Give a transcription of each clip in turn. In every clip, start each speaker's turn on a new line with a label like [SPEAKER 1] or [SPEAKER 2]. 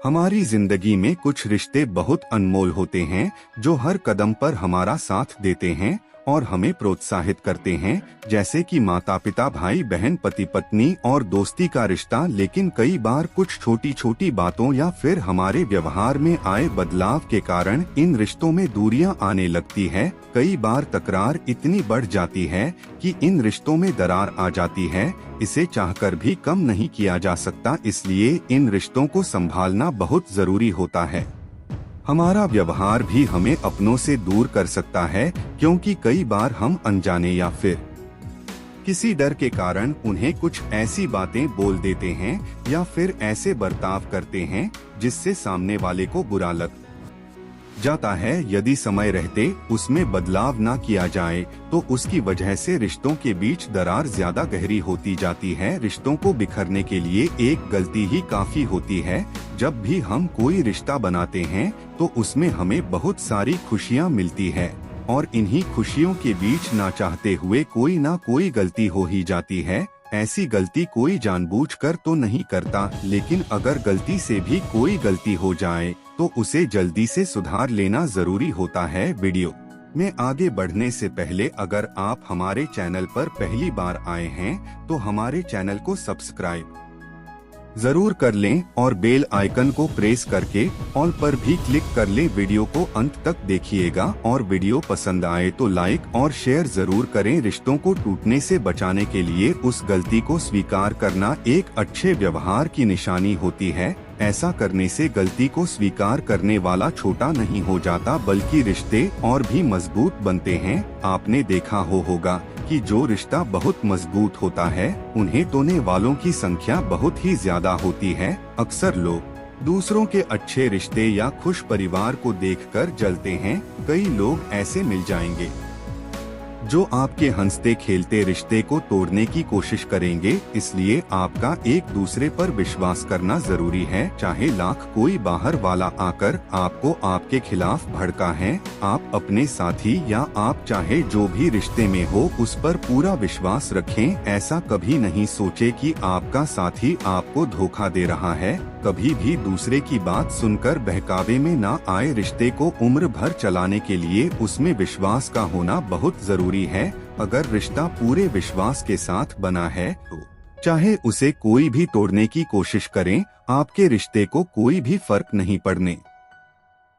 [SPEAKER 1] हमारी जिंदगी में कुछ रिश्ते बहुत अनमोल होते हैं जो हर कदम पर हमारा साथ देते हैं और हमें प्रोत्साहित करते हैं, जैसे कि माता पिता, भाई बहन, पति पत्नी और दोस्ती का रिश्ता। लेकिन कई बार कुछ छोटी छोटी बातों या फिर हमारे व्यवहार में आए बदलाव के कारण इन रिश्तों में दूरियां आने लगती है। कई बार तकरार इतनी बढ़ जाती है कि इन रिश्तों में दरार आ जाती है। इसे चाहकर भी कम नहीं किया जा सकता, इसलिए इन रिश्तों को संभालना बहुत जरूरी होता है। हमारा व्यवहार भी हमें अपनों से दूर कर सकता है, क्योंकि कई बार हम अनजाने या फिर किसी डर के कारण उन्हें कुछ ऐसी बातें बोल देते हैं या फिर ऐसे बर्ताव करते हैं जिससे सामने वाले को बुरा लग जाता है। यदि समय रहते उसमें बदलाव ना किया जाए तो उसकी वजह से रिश्तों के बीच दरार ज्यादा गहरी होती जाती है। रिश्तों को बिखरने के लिए एक गलती ही काफी होती है। जब भी हम कोई रिश्ता बनाते हैं तो उसमें हमें बहुत सारी खुशियां मिलती है और इन्हीं खुशियों के बीच ना चाहते हुए कोई ना कोई गलती हो ही जाती है। ऐसी गलती कोई जानबूझकर तो नहीं करता, लेकिन अगर गलती से भी कोई गलती हो जाए तो उसे जल्दी से सुधार लेना जरूरी होता है। वीडियो में आगे बढ़ने से पहले अगर आप हमारे चैनल पर पहली बार आए हैं तो हमारे चैनल को सब्सक्राइब जरूर कर लें और बेल आइकन को प्रेस करके ऑल पर भी क्लिक कर लें। वीडियो को अंत तक देखिएगा और वीडियो पसंद आए तो लाइक और शेयर जरूर करें। रिश्तों को टूटने से बचाने के लिए उस गलती को स्वीकार करना एक अच्छे व्यवहार की निशानी होती है। ऐसा करने से गलती को स्वीकार करने वाला छोटा नहीं हो जाता, बल्कि रिश्ते और भी मजबूत बनते हैं। आपने देखा होगा कि जो रिश्ता बहुत मजबूत होता है उन्हें तोड़ने वालों की संख्या बहुत ही ज्यादा होती है। अक्सर लोग दूसरों के अच्छे रिश्ते या खुश परिवार को देखकर जलते हैं। कई लोग ऐसे मिल जाएंगे जो आपके हंसते खेलते रिश्ते को तोड़ने की कोशिश करेंगे। इसलिए आपका एक दूसरे पर विश्वास करना जरूरी है। चाहे लाख कोई बाहर वाला आकर आपको आपके खिलाफ भड़का है, आप अपने साथी या आप चाहे जो भी रिश्ते में हो उस पर पूरा विश्वास रखें। ऐसा कभी नहीं सोचे कि आपका साथी आपको धोखा दे रहा है। कभी भी दूसरे की बात सुनकर बहकावे में ना आए। रिश्ते को उम्र भर चलाने के लिए उसमें विश्वास का होना बहुत जरूरी है। अगर रिश्ता पूरे विश्वास के साथ बना है तो चाहे उसे कोई भी तोड़ने की कोशिश करें, आपके रिश्ते को कोई भी फर्क नहीं पड़ने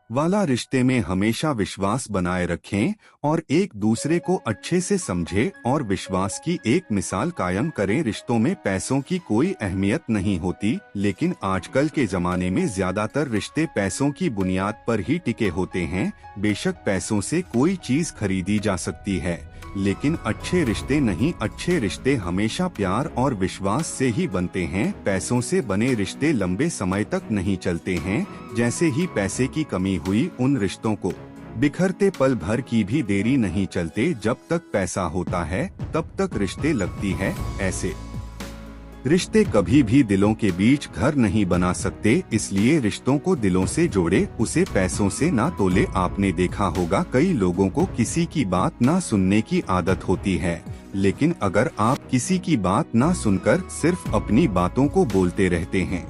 [SPEAKER 1] वाला। रिश्ते में हमेशा विश्वास बनाए रखें और एक दूसरे को अच्छे से समझें और विश्वास की एक मिसाल कायम करें। रिश्तों में पैसों की कोई अहमियत नहीं होती, लेकिन आजकल के जमाने में ज्यादातर रिश्ते पैसों की बुनियाद पर ही टिके होते हैं। बेशक पैसों से कोई चीज खरीदी जा सकती है, लेकिन अच्छे रिश्ते नहीं। अच्छे रिश्ते हमेशा प्यार और विश्वास से ही बनते हैं। पैसों से बने रिश्ते लंबे समय तक नहीं चलते हैं। जैसे ही पैसे की कमी हुई, उन रिश्तों को बिखरते पल भर की भी देरी नहीं चलते। जब तक पैसा होता है तब तक रिश्ते लगती है। ऐसे रिश्ते कभी भी दिलों के बीच घर नहीं बना सकते, इसलिए रिश्तों को दिलों से जोड़े, उसे पैसों से ना तोले। आपने देखा होगा कई लोगों को किसी की बात ना सुनने की आदत होती है, लेकिन अगर आप किसी की बात ना सुनकर सिर्फ अपनी बातों को बोलते रहते हैं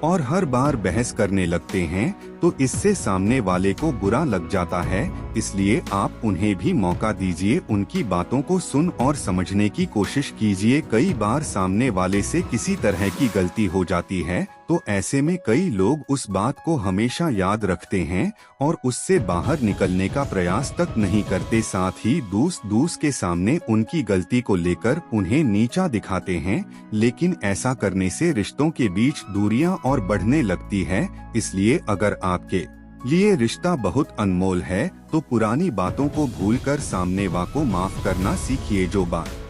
[SPEAKER 1] और हर बार बहस करने लगते हैं तो इससे सामने वाले को बुरा लग जाता है। इसलिए आप उन्हें भी मौका दीजिए, उनकी बातों को सुन और समझने की कोशिश कीजिए। कई बार सामने वाले से किसी तरह की गलती हो जाती है तो ऐसे में कई लोग उस बात को हमेशा याद रखते हैं और उससे बाहर निकलने का प्रयास तक नहीं करते। साथ ही दूसरों के सामने उनकी गलती को लेकर उन्हें नीचा दिखाते हैं, लेकिन ऐसा करने से रिश्तों के बीच दूरियां और बढ़ने लगती है। इसलिए अगर आपके लिए रिश्ता बहुत अनमोल है तो पुरानी बातों को भूलकर सामने वाले को माफ करना सीखिए। जो बात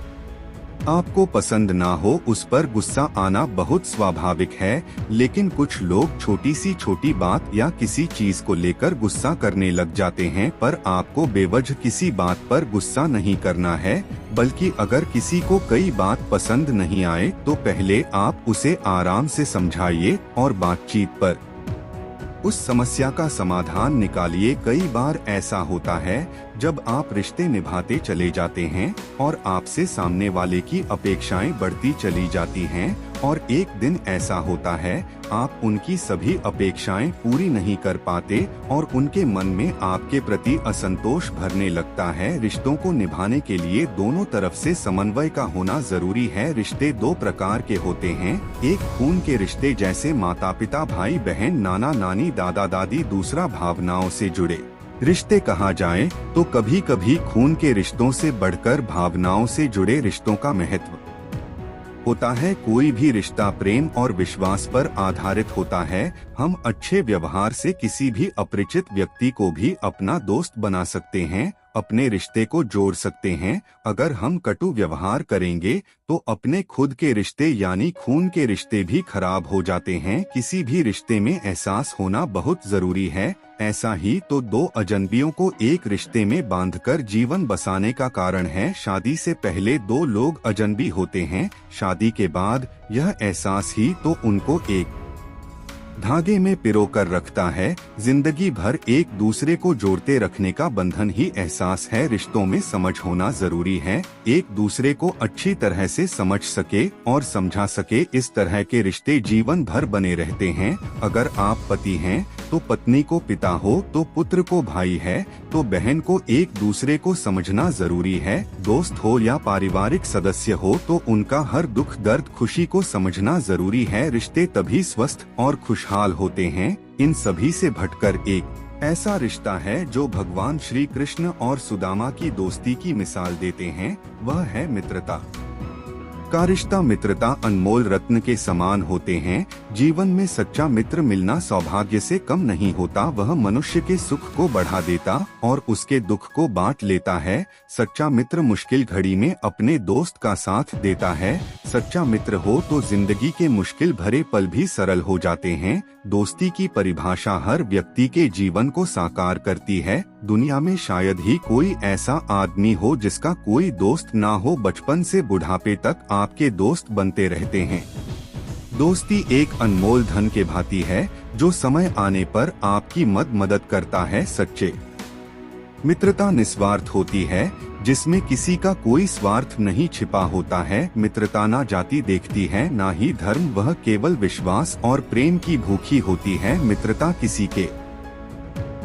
[SPEAKER 1] आपको पसंद ना हो उस पर गुस्सा आना बहुत स्वाभाविक है, लेकिन कुछ लोग छोटी बात या किसी चीज को लेकर गुस्सा करने लग जाते हैं। पर आपको बेवजह किसी बात पर गुस्सा नहीं करना है, बल्कि अगर किसी को कई बात पसंद नहीं आए तो पहले आप उसे आराम से समझाइए और बातचीत पर उस समस्या का समाधान निकालिए। कई बार ऐसा होता है जब आप रिश्ते निभाते चले जाते हैं और आपसे सामने वाले की अपेक्षाएं बढ़ती चली जाती हैं और एक दिन ऐसा होता है आप उनकी सभी अपेक्षाएं पूरी नहीं कर पाते और उनके मन में आपके प्रति असंतोष भरने लगता है। रिश्तों को निभाने के लिए दोनों तरफ से समन्वय का होना जरूरी है। रिश्ते दो प्रकार के होते हैं, एक खून के रिश्ते जैसे माता पिता भाई बहन नाना नानी दादा दादी, दूसरा भावनाओं से जुड़े रिश्ते कहा जाए तो कभी कभी खून के रिश्तों से बढ़कर भावनाओं से जुड़े रिश्तों का महत्व होता है। कोई भी रिश्ता प्रेम और विश्वास पर आधारित होता है। हम अच्छे व्यवहार से किसी भी अपरिचित व्यक्ति को भी अपना दोस्त बना सकते हैं, अपने रिश्ते को जोड़ सकते हैं। अगर हम कटु व्यवहार करेंगे तो अपने खुद के रिश्ते यानी खून के रिश्ते भी खराब हो जाते हैं। किसी भी रिश्ते में एहसास होना बहुत जरूरी है। ऐसा ही तो दो अजनबियों को एक रिश्ते में बांधकर जीवन बसाने का कारण है। शादी से पहले दो लोग अजनबी होते हैं, शादी के बाद यह एहसास ही तो उनको एक धागे में पिरो कर रखता है। जिंदगी भर एक दूसरे को जोड़ते रखने का बंधन ही एहसास है। रिश्तों में समझ होना जरूरी है, एक दूसरे को अच्छी तरह से समझ सके और समझा सके। इस तरह के रिश्ते जीवन भर बने रहते हैं। अगर आप पति हैं तो पत्नी को पिता हो, तो पुत्र को भाई है तो बहन को एक दूसरे को समझना जरूरी है। दोस्त हो या पारिवारिक सदस्य हो तो उनका हर दुख दर्द खुशी को समझना जरूरी है। रिश्ते तभी स्वस्थ और खुशहाल होते हैं। इन सभी से भटकर एक ऐसा रिश्ता है जो भगवान श्री कृष्ण और सुदामा की दोस्ती की मिसाल देते हैं, वह है मित्रता का रिश्ता। मित्रता अनमोल रत्न के समान होते हैं। जीवन में सच्चा मित्र मिलना सौभाग्य से कम नहीं होता। वह मनुष्य के सुख को बढ़ा देता और उसके दुख को बांट लेता है। सच्चा मित्र मुश्किल घड़ी में अपने दोस्त का साथ देता है। सच्चा मित्र हो तो जिंदगी के मुश्किल भरे पल भी सरल हो जाते हैं। दोस्ती की परिभाषा हर व्यक्ति के जीवन को साकार करती है। दुनिया में शायद ही कोई ऐसा आदमी हो जिसका कोई दोस्त ना हो। बचपन से बुढ़ापे तक आपके दोस्त बनते रहते हैं। दोस्ती एक अनमोल धन के भांति है जो समय आने पर आपकी मदद करता है। सच्चे मित्रता निस्वार्थ होती है, जिसमें किसी का कोई स्वार्थ नहीं छिपा होता है। मित्रता ना जाति देखती है ना ही धर्म, वह केवल विश्वास और प्रेम की भूखी होती है। मित्रता किसी के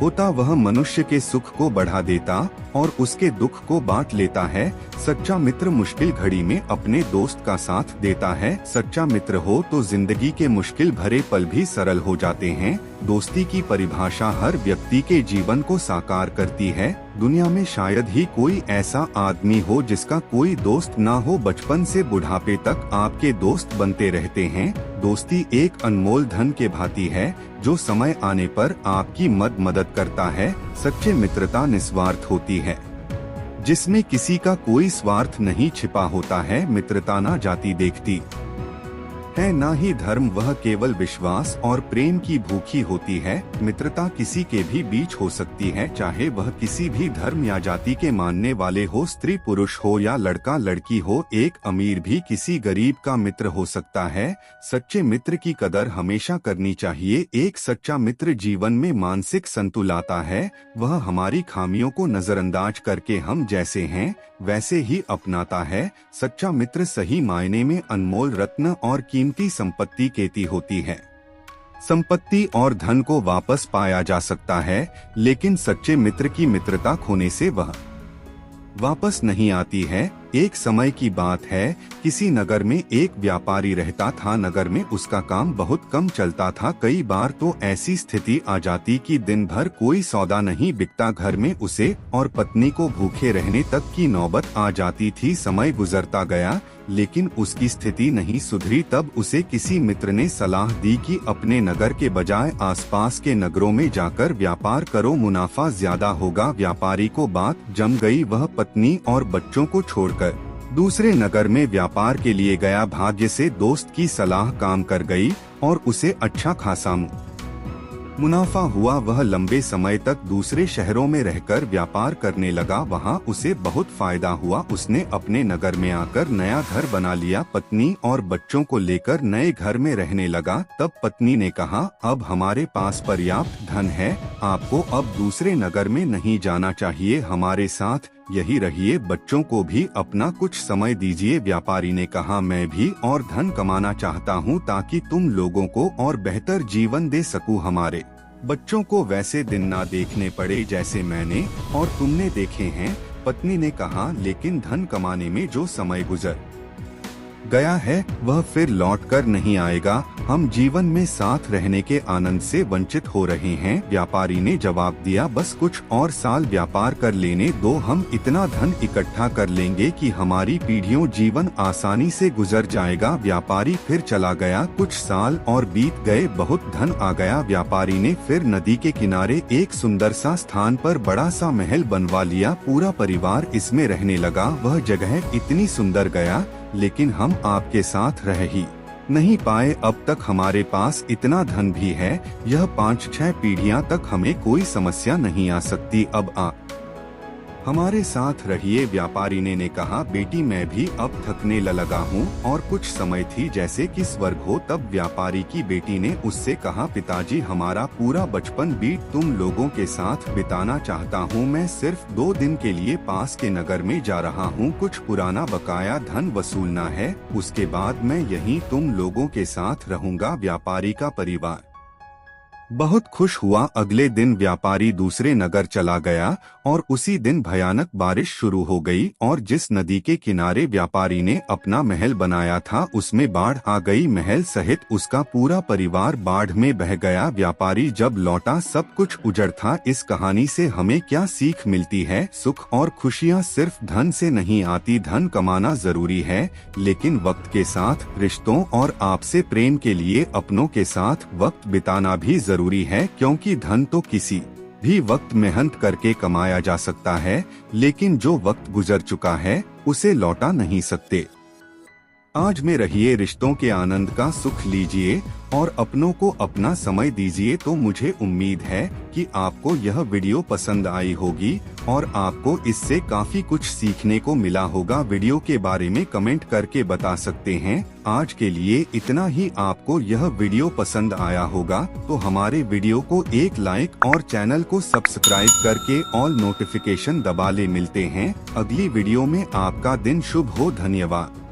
[SPEAKER 1] होता वह मनुष्य के सुख को बढ़ा देता और उसके दुख को बांट लेता है। सच्चा मित्र मुश्किल घड़ी में अपने दोस्त का साथ देता है। सच्चा मित्र हो तो जिंदगी के मुश्किल भरे पल भी सरल हो जाते हैं। दोस्ती की परिभाषा हर व्यक्ति के जीवन को साकार करती है। दुनिया में शायद ही कोई ऐसा आदमी हो जिसका कोई दोस्त ना हो। बचपन से बुढ़ापे तक आपके दोस्त बनते रहते हैं। दोस्ती एक अनमोल धन के भांति है जो समय आने पर आपकी मदद करता है। सच्चे मित्रता निस्वार्थ होती है, जिसमें किसी का कोई स्वार्थ नहीं छिपा होता है। मित्रता ना जाति देखती है ना ही धर्म, वह केवल विश्वास और प्रेम की भूखी होती है। मित्रता किसी के भी बीच हो सकती है, चाहे वह किसी भी धर्म या जाति के मानने वाले हो, स्त्री पुरुष हो या लड़का लड़की हो। एक अमीर भी किसी गरीब का मित्र हो सकता है। सच्चे मित्र की कदर हमेशा करनी चाहिए। एक सच्चा मित्र जीवन में मानसिक संतुलन लाता है। वह हमारी खामियों को नजरअंदाज करके हम जैसे हैं वैसे ही अपनाता है। सच्चा मित्र सही मायने में अनमोल रत्न और कीमती संपत्ति कहती होती है। संपत्ति और धन को वापस पाया जा सकता है, लेकिन सच्चे मित्र की मित्रता खोने से वह वापस नहीं आती है। एक समय की बात है, किसी नगर में एक व्यापारी रहता था। नगर में उसका काम बहुत कम चलता था। कई बार तो ऐसी स्थिति आ जाती कि दिन भर कोई सौदा नहीं बिकता। घर में उसे और पत्नी को भूखे रहने तक की नौबत आ जाती थी। समय गुजरता गया, लेकिन उसकी स्थिति नहीं सुधरी। तब उसे किसी मित्र ने सलाह दी कि अपने नगर के बजाय आसपास के नगरों में जाकर व्यापार करो, मुनाफा ज्यादा होगा। व्यापारी को बात जम गई। वह पत्नी और बच्चों को छोड़कर दूसरे नगर में व्यापार के लिए गया। भाग्य से दोस्त की सलाह काम कर गई और उसे अच्छा खासा मुनाफा हुआ। वह लंबे समय तक दूसरे शहरों में रहकर व्यापार करने लगा। वहाँ उसे बहुत फायदा हुआ। उसने अपने नगर में आकर नया घर बना लिया। पत्नी और बच्चों को लेकर नए घर में रहने लगा। तब पत्नी ने कहा, अब हमारे पास पर्याप्त धन है, आपको अब दूसरे नगर में नहीं जाना चाहिए, हमारे साथ यही रहिए, बच्चों को भी अपना कुछ समय दीजिए। व्यापारी ने कहा, मैं भी और धन कमाना चाहता हूँ ताकि तुम लोगों को और बेहतर जीवन दे सकूं। हमारे बच्चों को वैसे दिन ना देखने पड़े जैसे मैंने और तुमने देखे हैं। पत्नी ने कहा, लेकिन धन कमाने में जो समय गुजर गया है वह फिर लौट कर नहीं आएगा। हम जीवन में साथ रहने के आनंद से वंचित हो रहे हैं। व्यापारी ने जवाब दिया, बस कुछ और साल व्यापार कर लेने दो, हम इतना धन इकट्ठा कर लेंगे कि हमारी पीढ़ियों जीवन आसानी से गुजर जाएगा। व्यापारी फिर चला गया। कुछ साल और बीत गए, बहुत धन आ गया। व्यापारी ने फिर नदी के किनारे एक सुंदर सा स्थान पर बड़ा सा महल बनवा लिया। पूरा परिवार इसमें रहने लगा। वह जगह इतनी सुंदर गया, लेकिन हम आपके साथ रह ही नहीं पाए। अब तक हमारे पास इतना धन भी है, यह 5-6 पीढ़ियां तक हमें कोई समस्या नहीं आ सकती। अब आप हमारे साथ रहिए। व्यापारी ने कहा, बेटी मैं भी अब थकने लगा हूँ और कुछ समय थी जैसे कि स्वर्ग हो। तब व्यापारी की बेटी ने उससे कहा, पिताजी हमारा पूरा बचपन बीत तुम लोगों के साथ बिताना चाहता हूँ। मैं सिर्फ 2 दिन के लिए पास के नगर में जा रहा हूँ, कुछ पुराना बकाया धन वसूलना है, उसके बाद मैं यहीं तुम लोगों के साथ रहूँगा। व्यापारी का परिवार बहुत खुश हुआ। अगले दिन व्यापारी दूसरे नगर चला गया और उसी दिन भयानक बारिश शुरू हो गई और जिस नदी के किनारे व्यापारी ने अपना महल बनाया था उसमें बाढ़ आ गई। महल सहित उसका पूरा परिवार बाढ़ में बह गया। व्यापारी जब लौटा सब कुछ उजड़ था। इस कहानी से हमें क्या सीख मिलती है? सुख और खुशियाँ सिर्फ धन से नहीं आती। धन कमाना जरूरी है, लेकिन वक्त के साथ रिश्तों और आपसे प्रेम के लिए अपनों के साथ वक्त बिताना भी जरूरी है, क्योंकि धन तो किसी भी वक्त मेहनत करके कमाया जा सकता है, लेकिन जो वक्त गुजर चुका है उसे लौटा नहीं सकते। आज में रहिए, रिश्तों के आनंद का सुख लीजिए और अपनों को अपना समय दीजिए। तो मुझे उम्मीद है कि आपको यह वीडियो पसंद आई होगी और आपको इससे काफी कुछ सीखने को मिला होगा। वीडियो के बारे में कमेंट करके बता सकते हैं। आज के लिए इतना ही। आपको यह वीडियो पसंद आया होगा तो हमारे वीडियो को एक लाइक और चैनल को सब्सक्राइब करके ऑल नोटिफिकेशन दबा ले। मिलते हैं अगली वीडियो में। आपका दिन शुभ हो। धन्यवाद।